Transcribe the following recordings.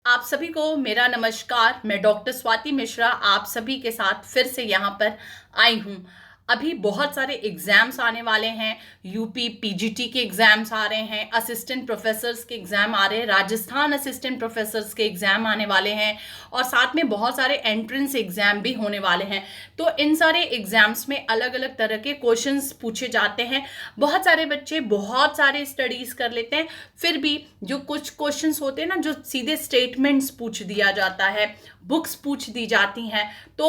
आप सभी को मेरा नमस्कार। मैं डॉक्टर स्वाति मिश्रा आप सभी के साथ फिर से यहाँ पर आई हूँ। अभी बहुत सारे एग्जाम्स आने वाले हैं। यूपी पीजीटी के एग्जाम्स आ रहे हैं, असिस्टेंट प्रोफेसर्स के एग्जाम आ रहे हैं, राजस्थान असिस्टेंट प्रोफेसर्स के एग्जाम आने वाले हैं और साथ में बहुत सारे एंट्रेंस एग्जाम भी होने वाले हैं। तो इन सारे एग्जाम्स में अलग अलग तरह के क्वेश्चंस पूछे जाते हैं। बहुत सारे बच्चे बहुत सारे स्टडीज कर लेते हैं, फिर भी जो कुछ क्वेश्चंस होते हैं ना, जो सीधे स्टेटमेंट्स पूछ दिया जाता है, बुक्स पूछ दी जाती हैं, तो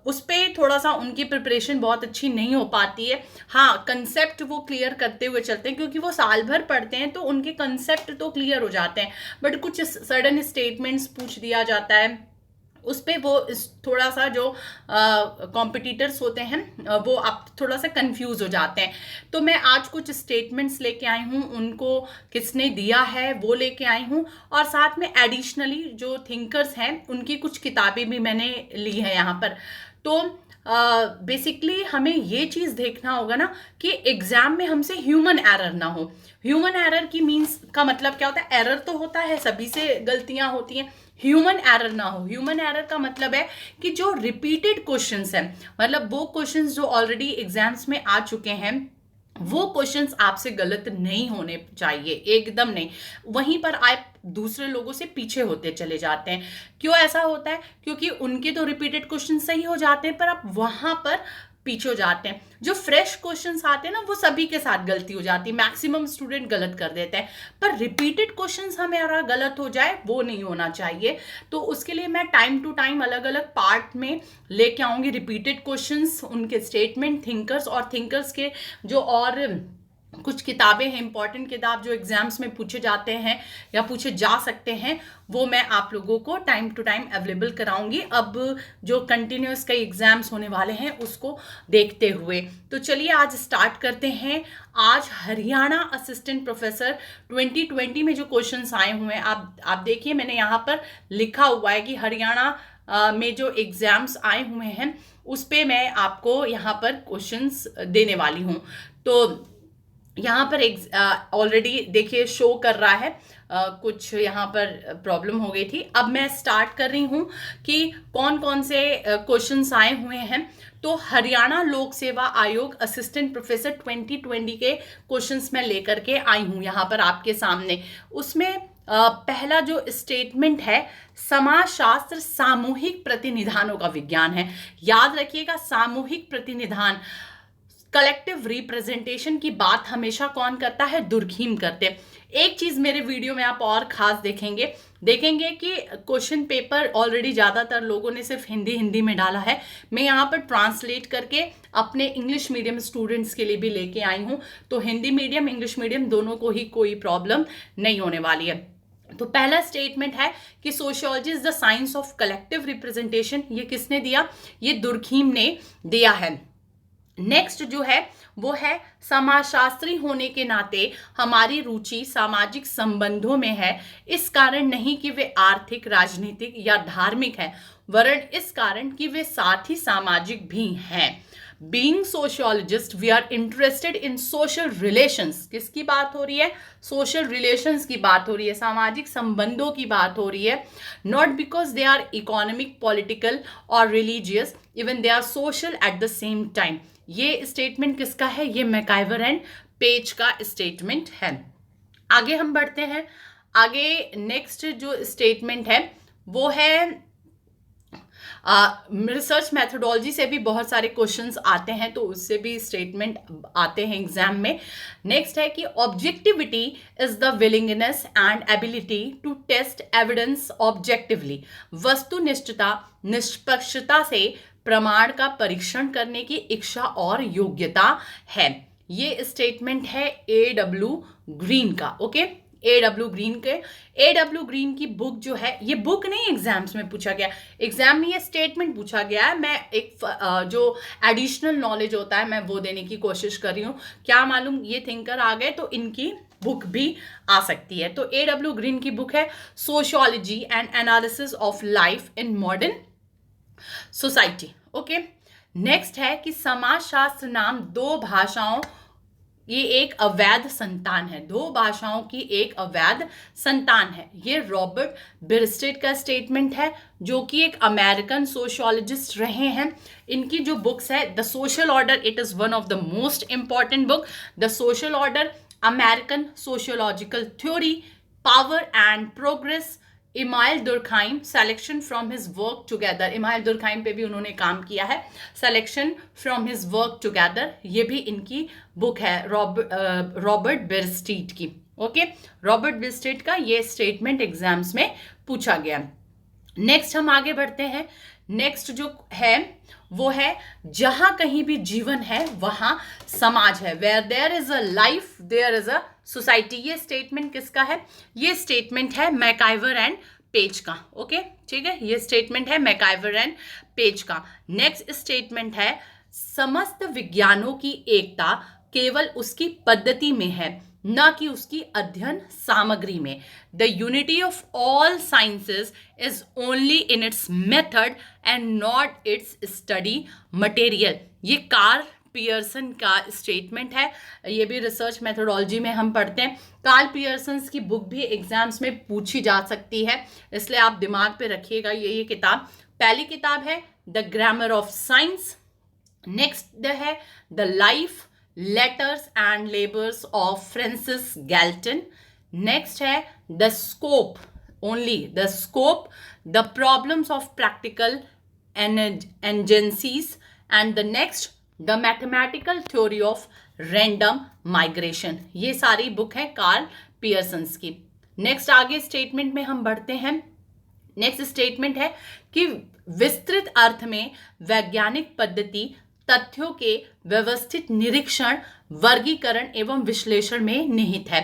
उस पर थोड़ा सा उनकी प्रिपरेशन बहुत अच्छी नहीं हो पाती है। हाँ, कंसेप्ट वो क्लियर करते हुए चलते हैं क्योंकि वो साल भर पढ़ते हैं, तो उनके कंसेप्ट तो क्लियर हो जाते हैं। बट कुछ सडन स्टेटमेंट्स पूछ दिया जाता है, उस पर वो थोड़ा सा जो कॉम्पिटिटर्स होते हैं वो आप थोड़ा सा कंफ्यूज हो जाते हैं। तो मैं आज कुछ स्टेटमेंट्स लेके आई हूँ, उनको किसने दिया है वो लेके आई हूँ, और साथ में एडिशनली जो थिंकर्स हैं उनकी कुछ किताबें भी मैंने ली है यहाँ पर। तो बेसिकली हमें ये चीज़ देखना होगा ना कि एग्जाम में हमसे ह्यूमन एरर ना हो। ह्यूमन एरर की मीन्स का मतलब क्या होता है? एरर तो होता है, सभी से गलतियां होती हैं, ह्यूमन एरर ना हो। ह्यूमन एरर का मतलब है कि जो रिपीटेड क्वेश्चंस हैं, मतलब वो क्वेश्चंस जो ऑलरेडी एग्जाम्स में आ चुके हैं, वो क्वेश्चंस आपसे गलत नहीं होने चाहिए, एकदम नहीं। वहीं पर आप दूसरे लोगों से पीछे होते चले जाते हैं। क्यों ऐसा होता है? क्योंकि उनके तो रिपीटेड क्वेश्चन सही हो जाते हैं, पर आप वहां पर पीछे हो जाते हैं। जो फ्रेश क्वेश्चंस आते हैं ना, वो सभी के साथ गलती हो जाती है, मैक्सिमम स्टूडेंट गलत कर देते हैं। पर रिपीटेड क्वेश्चंस हमारा गलत हो जाए, वो नहीं होना चाहिए। तो उसके लिए मैं टाइम टू टाइम अलग अलग पार्ट में लेके आऊंगी रिपीटेड क्वेश्चंस, उनके स्टेटमेंट, थिंकर्स और थिंकर्स के जो और कुछ किताबें हैं, इंपॉर्टेंट किताब जो एग्जाम्स में पूछे जाते हैं या पूछे जा सकते हैं, वो मैं आप लोगों को टाइम टू टाइम अवेलेबल कराऊंगी। अब जो कंटिन्यूस कई एग्जाम्स होने वाले हैं उसको देखते हुए, तो चलिए आज स्टार्ट करते हैं। आज हरियाणा असिस्टेंट प्रोफेसर 2020 में जो क्वेश्चंस आए हुए हैं, आप देखिए, मैंने यहाँ पर लिखा हुआ है कि हरियाणा में जो एग्जाम्स आए हुए हैं उस पे मैं आपको यहाँ पर क्वेश्चंस देने वाली हूँ। तो यहाँ पर ऑलरेडी देखिए शो कर रहा है, कुछ यहाँ पर प्रॉब्लम हो गई थी। अब मैं स्टार्ट कर रही हूँ कि कौन कौन से क्वेश्चंस आए हुए हैं। तो हरियाणा लोक सेवा आयोग असिस्टेंट प्रोफेसर 2020 के क्वेश्चंस मैं लेकर के आई हूँ यहाँ पर आपके सामने। उसमें पहला जो स्टेटमेंट है, समाजशास्त्र सामूहिक प्रतिनिधानों का विज्ञान है। याद रखिएगा, सामूहिक प्रतिनिधान, कलेक्टिव रिप्रेजेंटेशन की बात हमेशा कौन करता है? दुर्खीम करते हैं। एक चीज मेरे वीडियो में आप और खास देखेंगे कि क्वेश्चन पेपर ऑलरेडी ज्यादातर लोगों ने सिर्फ हिंदी में डाला है। मैं यहाँ पर ट्रांसलेट करके अपने इंग्लिश मीडियम स्टूडेंट्स के लिए भी लेके आई हूँ, तो हिंदी मीडियम इंग्लिश मीडियम दोनों को ही कोई प्रॉब्लम नहीं होने वाली है। तो पहला स्टेटमेंट है कि sociology is the science of collective representation. ये किसने दिया? ये दुर्खीम ने दिया है। नेक्स्ट जो है वो है, समाजशास्त्री होने के नाते हमारी रुचि सामाजिक संबंधों में है, इस कारण नहीं कि वे आर्थिक, राजनीतिक या धार्मिक है, वरन इस कारण कि वे साथ ही सामाजिक भी हैं। Being sociologist we are interested in social relations. किसकी बात हो रही है? सोशल रिलेशंस की बात हो रही है, सामाजिक संबंधों की बात हो रही है। Not because they are economic, political और religious, even they are social at the same time. ये स्टेटमेंट किसका है? ये मैकाइवर एंड पेज का स्टेटमेंट है। आगे हम बढ़ते हैं। आगे नेक्स्ट जो स्टेटमेंट है वो है, रिसर्च मेथोडोलॉजी से भी बहुत सारे क्वेश्चंस आते हैं, तो उससे भी स्टेटमेंट आते हैं एग्जाम में। नेक्स्ट है कि objectivity is the willingness and ability to test evidence objectively. वस्तुनिष्ठता, निष्पक्षता से प्रमाण का परीक्षण करने की इच्छा और योग्यता है। ये स्टेटमेंट है A.W. ग्रीन का। Okay, A.W. ग्रीन के। A.W. ग्रीन की बुक जो है, ये बुक नहीं एग्जाम्स में पूछा गया, एग्जाम में ये स्टेटमेंट पूछा गया है। मैं एक जो एडिशनल नॉलेज होता है मैं वो देने की कोशिश कर रही हूँ। क्या मालूम ये थिंकर आ गए तो इनकी बुक भी आ सकती है। तो A.W. ग्रीन की बुक है sociology and analysis of life in modern society. Okay, next है कि समाजशास्त्र नाम दो भाषाओं ये एक अवैध संतान है, दो भाषाओं की एक अवैध संतान है। ये रॉबर्ट बिरस्टेट का स्टेटमेंट है, जो कि एक अमेरिकन सोशियोलॉजिस्ट रहे हैं। इनकी जो बुक्स है, the social order, it is one of the most important book, the social order, American sociological theory, power and progress, email दुर्खाइम, selection from his work together. Email दुर्खाइम पे भी उन्होंने काम किया है, selection from his work together, ये भी इनकी book है रॉबर्ट बिरस्टेट की। ओके, रॉबर्ट बिरस्टेट का ये स्टेटमेंट एग्जाम्स में पूछा गया। नेक्स्ट हम आगे बढ़ते हैं। नेक्स्ट जो है वो है, जहां कहीं भी जीवन है वहां समाज है। Where there is a life there is a society. ये स्टेटमेंट किसका है? ये स्टेटमेंट है मैकाइवर एंड पेज का। ओके, ठीक है, ये स्टेटमेंट है मैकाइवर एंड पेज का। नेक्स्ट स्टेटमेंट है, समस्त विज्ञानों की एकता केवल उसकी पद्धति में है, न कि उसकी अध्ययन सामग्री में। The unity of all sciences is only in its method and not it's study material. ये कार्ल पियर्सन का स्टेटमेंट है। ये भी रिसर्च मेथोडोलॉजी में हम पढ़ते हैं। कार्ल पियर्सन की बुक भी एग्जाम्स में पूछी जा सकती है, इसलिए आप दिमाग पे रखिएगा। ये किताब, पहली किताब है the grammar of science. Next है the life, letters and labours of Francis Galton. Next है the scope, only the scope, the problems of practical agencies, and the next the mathematical theory of random migration. ये सारी book है Karl Pearson की। Next आगे statement में हम बढ़ते हैं। नेक्स्ट स्टेटमेंट है कि विस्तृत अर्थ में वैज्ञानिक पद्धति तथ्यों के व्यवस्थित निरीक्षण, वर्गीकरण एवं विश्लेषण में निहित है।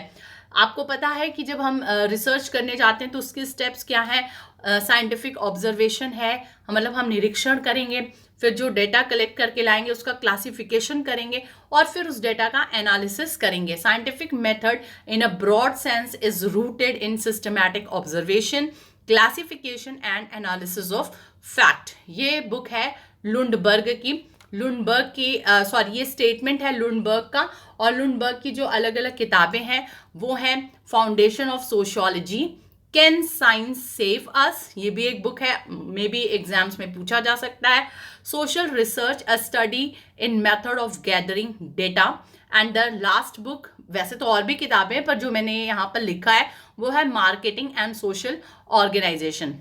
आपको पता है कि जब हम रिसर्च करने जाते हैं तो उसके स्टेप्स क्या है? साइंटिफिक ऑब्जर्वेशन है, मतलब हम निरीक्षण करेंगे, फिर जो डेटा कलेक्ट करके लाएंगे उसका क्लासिफिकेशन करेंगे और फिर उस डेटा का एनालिसिस करेंगे। Scientific method in a broad sense is rooted in systematic observation, classification and analysis of fact. ये बुक है लुंडबर्ग की। लुंडबर्ग की ये स्टेटमेंट है लुंडबर्ग का। और लुंडबर्ग की जो अलग अलग किताबें हैं वो हैं foundation of sociology, can science save us, ये भी एक बुक है, मे बी एग्जाम्स में पूछा जा सकता है। Social research, a study in method of gathering data, and the last book, वैसे तो और भी किताबें हैं पर जो मैंने यहाँ पर लिखा है वो है marketing and social organisation.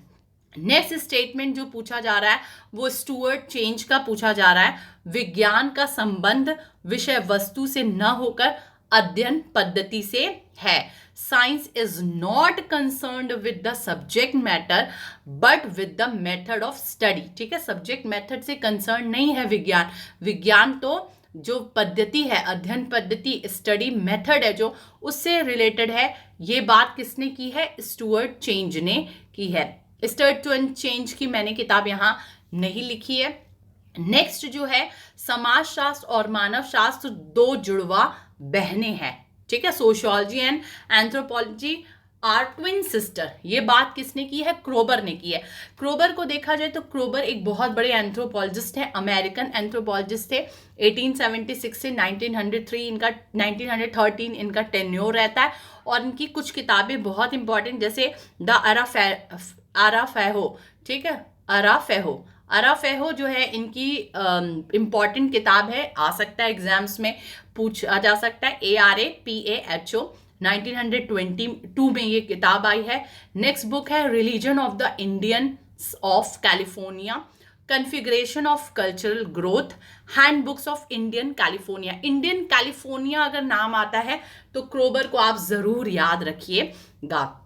Next statement जो पूछा जा रहा है वो स्टुअर्ट चेंज का पूछा जा रहा है। विज्ञान का संबंध विषय वस्तु से न होकर अध्ययन पद्धति से है। Science is not concerned with the subject matter but with the method of study. ठीक है, सब्जेक्ट मेथड से कंसर्न नहीं है विज्ञान। विज्ञान तो जो पद्धति है, अध्ययन पद्धति, स्टडी मेथड है जो, उससे रिलेटेड है। ये बात किसने की है? स्टुअर्ट चेंज ने की है। स्टुअर्ट चेंज की मैंने किताब यहाँ नहीं लिखी है। नेक्स्ट जो है, समाजशास्त्र और मानव शास्त्र दो जुड़वा बहनें हैं। ठीक है, sociology and anthropology are twin sister. ये बात किसने की है? क्रोबर ने की है। क्रोबर को देखा जाए तो क्रोबर एक बहुत बड़े एंथ्रोपोलॉजिस्ट हैं, अमेरिकन एंथ्रोपोलॉजिस्ट थे। 1876 से 1903 इनका 1913 इनका टेन्योर रहता है। और इनकी कुछ किताबें बहुत इंपॉर्टेंट, जैसे द अराफेहो, ठीक है, अराफेहो जो है इनकी इंपॉर्टेंट किताब है, आ सकता है एग्जाम्स में पूछा जा सकता है। ARAPAHO 1922 में ये किताब आई है। नेक्स्ट बुक है religion of the Indians of California, configuration of cultural growth, hand books of Indian California. Indian California अगर नाम आता है तो क्रोबर को आप जरूर याद रखिएगा।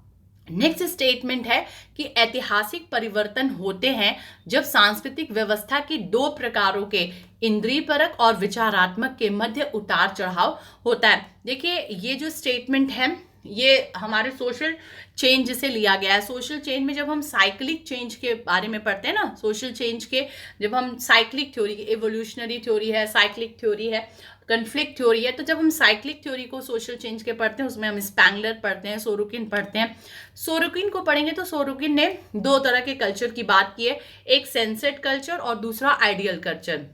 नेक्स्ट स्टेटमेंट है कि ऐतिहासिक परिवर्तन होते हैं जब सांस्कृतिक व्यवस्था की दो प्रकारों के, इंद्रिय परक और विचारात्मक, के मध्य उतार चढ़ाव होता है। देखिए, ये जो स्टेटमेंट है ये हमारे सोशल चेंज से लिया गया है। सोशल चेंज में जब हम साइक्लिक चेंज के बारे में पढ़ते हैं ना, सोशल चेंज के जब हम साइक्लिक थ्योरी, एवोल्यूशनरी थ्योरी है, साइक्लिक थ्योरी है, कन्फ्लिक्ट थ्योरी है, तो जब हम साइक्लिक थ्योरी को सोशल चेंज के पढ़ते हैं उसमें हम स्पैंगलर पढ़ते हैं, सोरोकिन पढ़ते हैं। सोरोकिन को पढ़ेंगे तो सोरोकिन ने दो तरह के कल्चर की बात की है, एक सेंसर्ड कल्चर और दूसरा आइडियल कल्चर।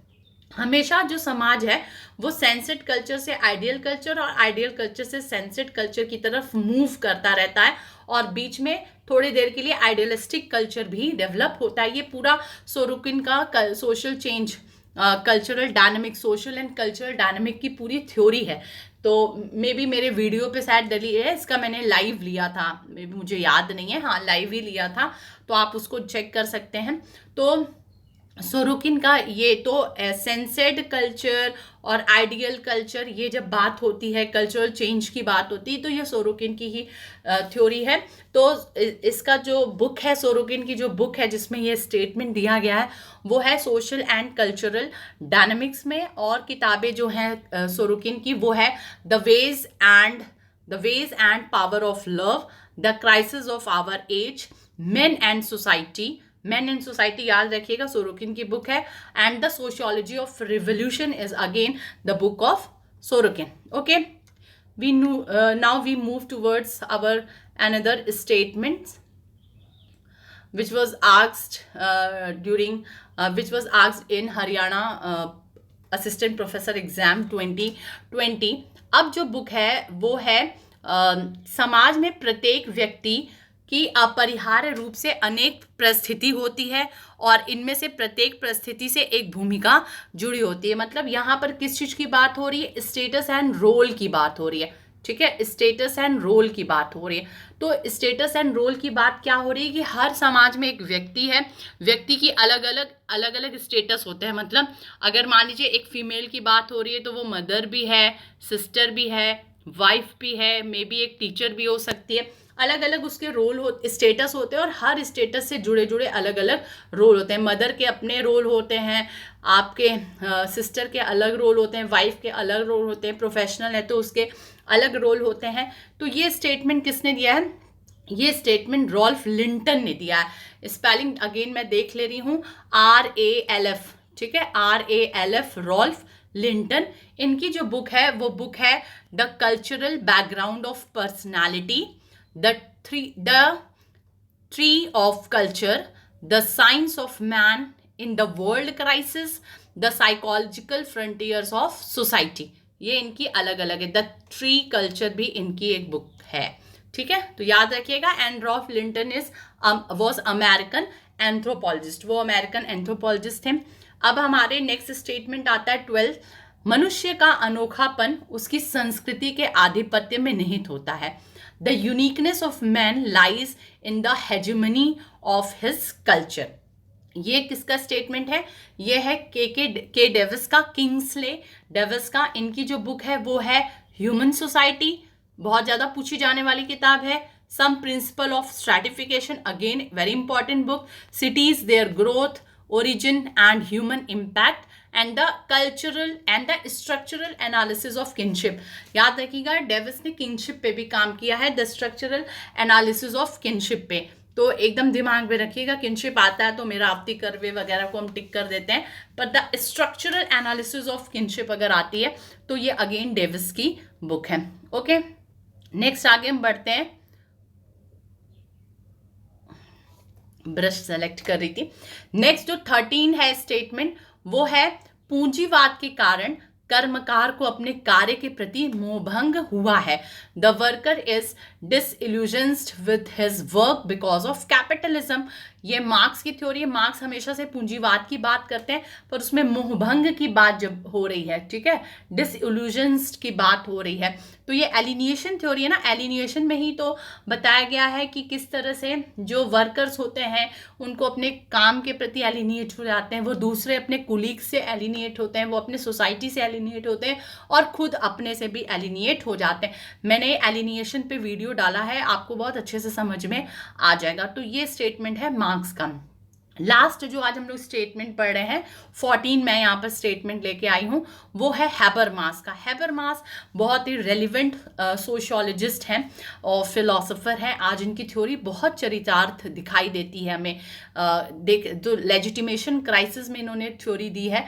हमेशा जो समाज है वो सेंसेड कल्चर से आइडियल कल्चर और आइडियल कल्चर से सेंसेड कल्चर की तरफ मूव करता रहता है, और बीच में थोड़ी देर के लिए आइडियलिस्टिक कल्चर भी डेवलप होता है। ये पूरा सोरोकिन का social change, cultural dynamic, social and cultural dynamic की पूरी थ्योरी है। तो मे बी मेरे वीडियो पे शायद डली है, इसका मैंने लाइव लिया था, मे बी मुझे याद नहीं है, हाँ लाइव ही लिया था, तो आप उसको चेक कर सकते हैं। तो सोरोकिन का ये तो सेंसेड कल्चर और आइडियल कल्चर, ये जब बात होती है, कल्चरल चेंज की बात होती है, तो ये सोरोकिन की ही थ्योरी है। तो इसका जो बुक है, सोरोकिन की जो बुक है जिसमें ये स्टेटमेंट दिया गया है, वो है सोशल एंड कल्चरल डायनामिक्स में। और किताबें जो हैं सोरोकिन की, वो है the ways and power of love, the crisis of our age, man and society याद रखिएगा, सोरोकिन की बुक है। And the sociology of revolution is again the book of Sorokin. Okay, now we move towards our another statement which was asked which was asked in Haryana assistant professor exam 2020। अब जो book है वो है समाज में प्रत्येक व्यक्ति की अपरिहार्य रूप से अनेक परिस्थिति होती है, और इनमें से प्रत्येक परिस्थिति से एक भूमिका जुड़ी होती है। मतलब यहाँ पर किस चीज की बात हो रही है? स्टेटस एंड रोल की बात हो रही है। ठीक है, स्टेटस एंड रोल की बात हो रही है। तो स्टेटस एंड रोल की बात क्या हो रही है कि हर समाज में एक व्यक्ति है, व्यक्ति की अलग अलग स्टेटस होते हैं। मतलब अगर मान लीजिए एक फीमेल की बात हो रही है तो वो मदर भी है, सिस्टर भी है, वाइफ भी है, मे बी एक टीचर भी हो सकती है। अलग अलग उसके रोल हो, स्टेटस होते हैं, और हर स्टेटस से जुड़े जुड़े अलग अलग रोल होते हैं। मदर के अपने रोल होते हैं, आपके सिस्टर के अलग रोल होते हैं, वाइफ के अलग रोल होते हैं, प्रोफेशनल है तो उसके अलग रोल होते हैं। तो ये स्टेटमेंट किसने दिया है? ये स्टेटमेंट रॉल्फ लिंटन ने दिया है। स्पेलिंग अगेन मैं देख ले रही हूँ, RALF, ठीक है, RALF, रॉल्फ लिंटन। इनकी जो बुक है वो बुक है the cultural background of personality, the tree of culture, the science of man in the world crisis, the psychological frontiers of society. ये इनकी अलग अलग है। द ट्री कल्चर भी इनकी एक बुक है। ठीक है, तो याद रखिएगा। And Ralph Linton was American anthropologist, वो अमेरिकन एंथ्रोपोलॉजिस्ट थे। अब हमारे नेक्स्ट स्टेटमेंट आता है 12। मनुष्य का अनोखापन उसकी संस्कृति के आधिपत्य में निहित होता है। The uniqueness of man lies in the hegemony of his culture. ये किसका स्टेटमेंट है? ये है के डेविस का, किंग्सले डेविस का। इनकी जो बुक है वो है ह्यूमन सोसाइटी, बहुत ज्यादा पूछी जाने वाली किताब है। Some principle of stratification, again very important book. Cities, their growth, origin and human impact, and the cultural and the structural analysis of kinship. याद रखिएगा, डेविस ने किनशिप पे भी काम किया है, the structural analysis of kinship पे। तो एकदम दिमाग में रखिएगा, किनशिप आता है तो मेरावती कर्वे वगैरह को हम टिक कर देते हैं, पर the structural analysis of kinship अगर आती है तो ये अगेन डेविस की बुक है। ओके, नेक्स्ट आगे हम बढ़ते हैं। ब्रश सेलेक्ट कर रही थी। नेक्स्ट जो 13 है स्टेटमेंट, वो है पूंजीवाद के कारण कर्मकार को अपने कार्य के प्रति मोहभंग हुआ है। The worker is disillusioned with his work because of capitalism. ये मार्क्स की थ्योरी है। मार्क्स हमेशा से पूंजीवाद की बात करते हैं, पर उसमें मोहभंग की बात जब हो रही है, ठीक है, डिसइल्यूजन्ड की बात हो रही है, तो ये एलिनिएशन थ्योरी है ना। एलिनिएशन में ही तो बताया गया है कि किस तरह से जो वर्कर्स होते हैं उनको अपने काम के प्रति एलिनिएट हो जाते हैं, वो दूसरे अपने कुलीग से एलिनिएट होते हैं, वो अपने सोसाइटी से एलिनिएट होते हैं, और खुद अपने से भी एलिनिएट हो जाते हैं। मैंने एलिनिएशन पे वीडियो डाला है, आपको बहुत अच्छे से समझ में आ जाएगा। तो ये स्टेटमेंट है मार्क्स का। लास्ट जो आज हम लोग स्टेटमेंट पढ़ रहे हैं, 14 मैं यहाँ पर स्टेटमेंट लेके आई हूँ, वो है हैबरमास का। हैबरमास बहुत ही रेलिवेंट सोशियोलॉजिस्ट हैं और फिलोसोफर हैं। आज इनकी थ्योरी बहुत चरितार्थ दिखाई देती है हमें। जो लेजिटिमेशन क्राइसिस में इन्होंने थ्योरी दी है,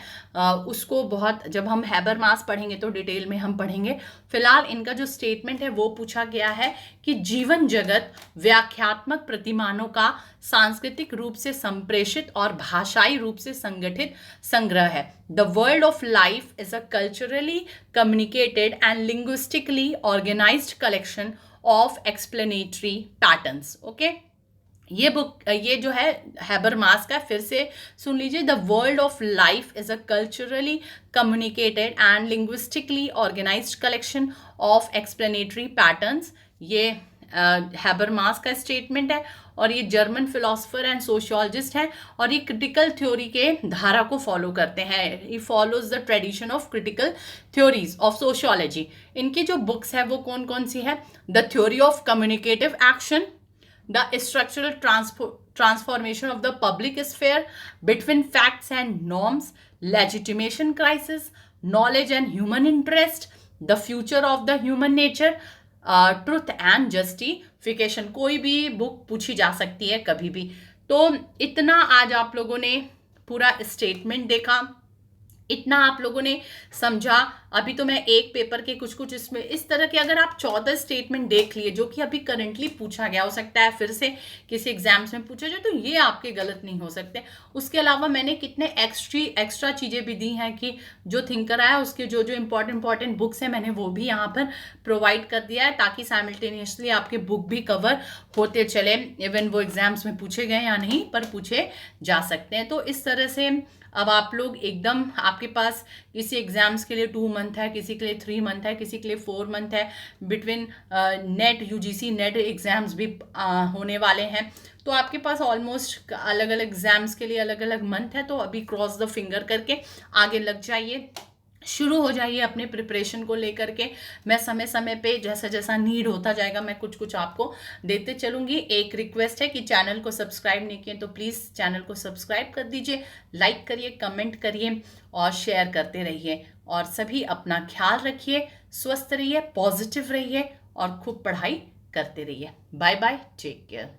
उसको बहुत, जब हम हैबरमास पढ़ेंगे तो डिटेल में हम पढ़ेंगे। फिलहाल इनका जो स्टेटमेंट है वो पूछा गया है कि जीवन जगत व्याख्यात्मक प्रतिमानों का सांस्कृतिक रूप से संप्रेषित और भाषाई रूप से संगठित संग्रह है। The world of life is a culturally communicated and linguistically organised collection of explanatory patterns. Okay, ये बुक, ये जो है हैबरमास का, फिर से सुन लीजिए। The world of life is a culturally communicated and linguistically organised collection of explanatory patterns. ये हैबरमास का स्टेटमेंट है और ये जर्मन फिलोसोफर एंड सोशियोलॉजिस्ट हैं और ये क्रिटिकल थ्योरी के धारा को फॉलो करते हैं। He follows the tradition of critical theories of sociology. इनकी जो बुक्स है वो कौन कौन सी है? The theory of communicative action, the structural transformation of the public sphere between facts and norms, legitimation crisis, knowledge and human interest, the future of the human nature, truth and justification। कोई भी book पूछी जा सकती है कभी भी। तो इतना आज आप लोगों ने पूरा स्टेटमेंट देखा, इतना आप लोगों ने समझा। अभी तो मैं एक पेपर के कुछ कुछ इसमें इस तरह के, अगर आप 14 स्टेटमेंट देख लिए जो कि अभी करंटली पूछा गया, हो सकता है फिर से किसी एग्जाम्स में पूछा जाए, तो ये आपके गलत नहीं हो सकते। उसके अलावा मैंने कितने एक्स्ट्रा चीज़ें भी दी हैं कि जो थिंकर आया उसके जो जो इंपॉर्टेंट बुक्स हैं मैंने वो भी यहाँ पर प्रोवाइड कर दिया है, ताकि साइमल्टेनियसली आपके बुक भी कवर होते चले। इवन वो एग्जाम्स में पूछे गए या नहीं, पर पूछे जा सकते हैं। तो इस तरह से अब आप लोग एकदम, आपके पास किसी एग्जाम्स के लिए 2 मंथ है, किसी के लिए 3 मंथ है, किसी के लिए 4 मंथ है। Between net, UGC net exams भी होने वाले हैं। तो आपके पास ऑलमोस्ट अलग अलग एग्जाम्स के लिए अलग अलग मंथ है। तो अभी क्रॉस द फिंगर करके आगे लग जाइए, शुरू हो जाइए अपने प्रिपरेशन को लेकर के। मैं समय समय पे जैसा जैसा नीड होता जाएगा मैं कुछ कुछ आपको देते चलूँगी। एक रिक्वेस्ट है कि चैनल को सब्सक्राइब नहीं किए तो प्लीज़ चैनल को सब्सक्राइब कर दीजिए, लाइक करिए, कमेंट करिए और शेयर करते रहिए। और सभी अपना ख्याल रखिए, स्वस्थ रहिए, पॉजिटिव रहिए और खूब पढ़ाई करते रहिए। Bye bye, take care.